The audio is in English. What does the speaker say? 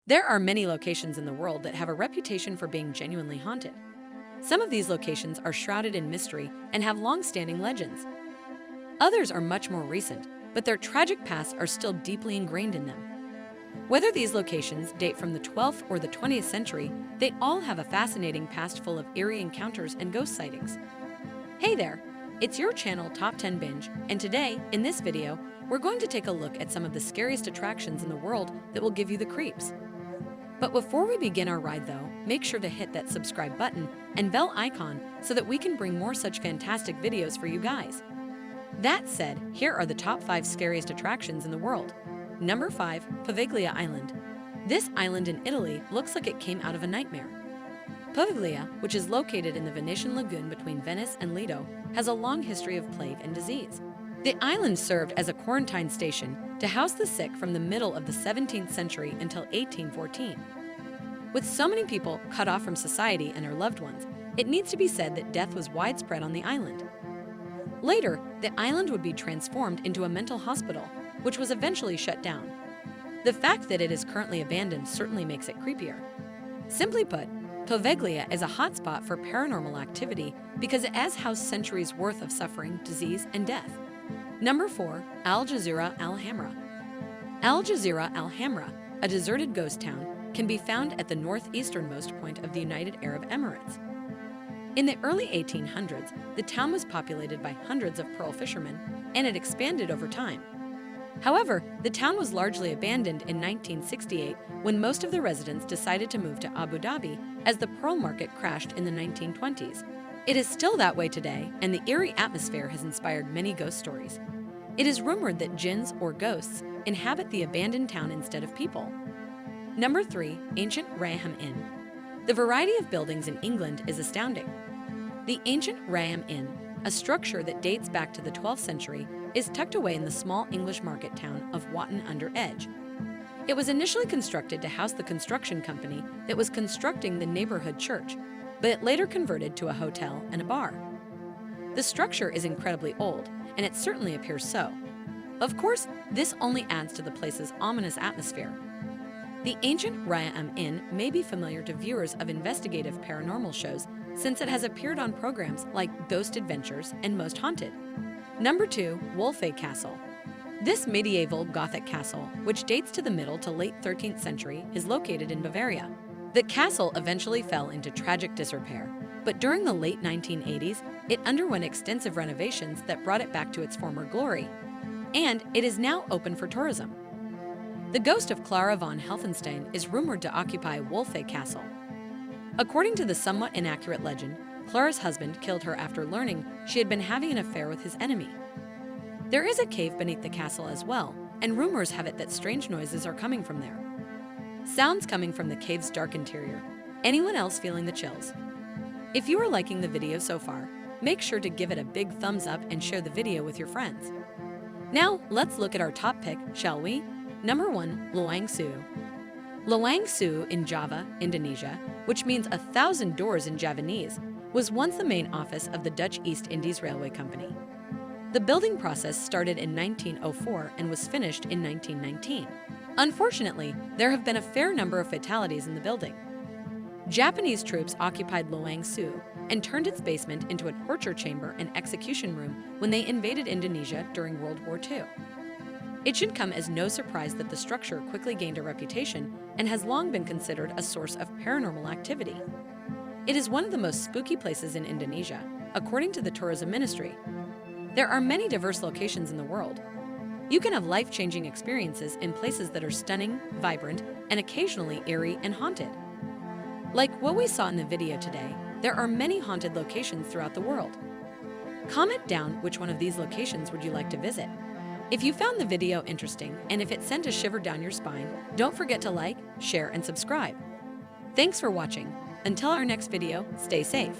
There are many locations in the world that have a reputation for being genuinely haunted. Some of these locations are shrouded in mystery and have long-standing legends. Others are much more recent, but their tragic pasts are still deeply ingrained in them. Whether these locations date from the 12th or the 20th century, they all have a fascinating past full of eerie encounters and ghost sightings. Hey there, it's your channel Top 10 Binge, and today, in this video, we're going to take a look at some of the scariest attractions in the world that will give you the creeps. But before we begin our ride though, make sure to hit that subscribe button and bell icon so that we can bring more such fantastic videos for you guys. That said, here are the top 5 scariest attractions in the world. Number 5. Poveglia Island. This island in Italy looks like it came out of a nightmare. Poveglia, which is located in the Venetian lagoon between Venice and Lido, has a long history of plague and disease. The island served as a quarantine station to house the sick from the middle of the 17th century until 1814. With so many people cut off from society and their loved ones, it needs to be said that death was widespread on the island. Later, the island would be transformed into a mental hospital, which was eventually shut down. The fact that it is currently abandoned certainly makes it creepier. Simply put, Poveglia is a hotspot for paranormal activity because it has housed centuries worth of suffering, disease, and death. Number 4. Al Jazeera Al Hamra. Al Jazeera Al Hamra, a deserted ghost town, can be found at the northeasternmost point of the United Arab Emirates. In the early 1800s, the town was populated by hundreds of pearl fishermen, and it expanded over time. However, the town was largely abandoned in 1968 when most of the residents decided to move to Abu Dhabi as the pearl market crashed in the 1920s. It is still that way today, and the eerie atmosphere has inspired many ghost stories. It is rumored that jinns or ghosts inhabit the abandoned town instead of people. Number 3. Ancient Rayham Inn. The variety of buildings in England is astounding. The ancient Rayham Inn, a structure that dates back to the 12th century, is tucked away in the small English market town of Watton-under-Edge. It was initially constructed to house the construction company that was constructing the neighborhood church, but it later converted to a hotel and a bar. The structure is incredibly old, and it certainly appears so. Of course, this only adds to the place's ominous atmosphere. The ancient Rayham Inn may be familiar to viewers of investigative paranormal shows since it has appeared on programs like Ghost Adventures and Most Haunted. Number 2. Wolfe Castle. This medieval Gothic castle, which dates to the middle to late 13th century, is located in Bavaria. The castle eventually fell into tragic disrepair, but during the late 1980s, it underwent extensive renovations that brought it back to its former glory, and it is now open for tourism. The ghost of Clara von Helfenstein is rumored to occupy Wolfe Castle. According to the somewhat inaccurate legend, Clara's husband killed her after learning she had been having an affair with his enemy. There is a cave beneath the castle as well, and rumors have it that strange noises are coming from there. Sounds coming from the cave's dark interior. Anyone else feeling the chills? If you are liking the video so far, make sure to give it a big thumbs up and share the video with your friends. Now, let's look at our top pick, shall we? Number 1. Lawang Sewu. Lawang Sewu in Java, Indonesia, which means 1,000 doors in Javanese, was once the main office of the Dutch East Indies Railway Company. The building process started in 1904 and was finished in 1919. Unfortunately, there have been a fair number of fatalities in the building. Japanese troops occupied Lawang Sewu and turned its basement into a torture chamber and execution room when they invaded Indonesia during World War II. It should come as no surprise that the structure quickly gained a reputation and has long been considered a source of paranormal activity. It is one of the most spooky places in Indonesia, according to the tourism ministry. There are many diverse locations in the world. You can have life-changing experiences in places that are stunning, vibrant, and occasionally eerie and haunted. Like what we saw in the video today, there are many haunted locations throughout the world. Comment down which one of these locations would you like to visit. If you found the video interesting and if it sent a shiver down your spine, don't forget to like, share, and subscribe. Thanks for watching. Until our next video, stay safe.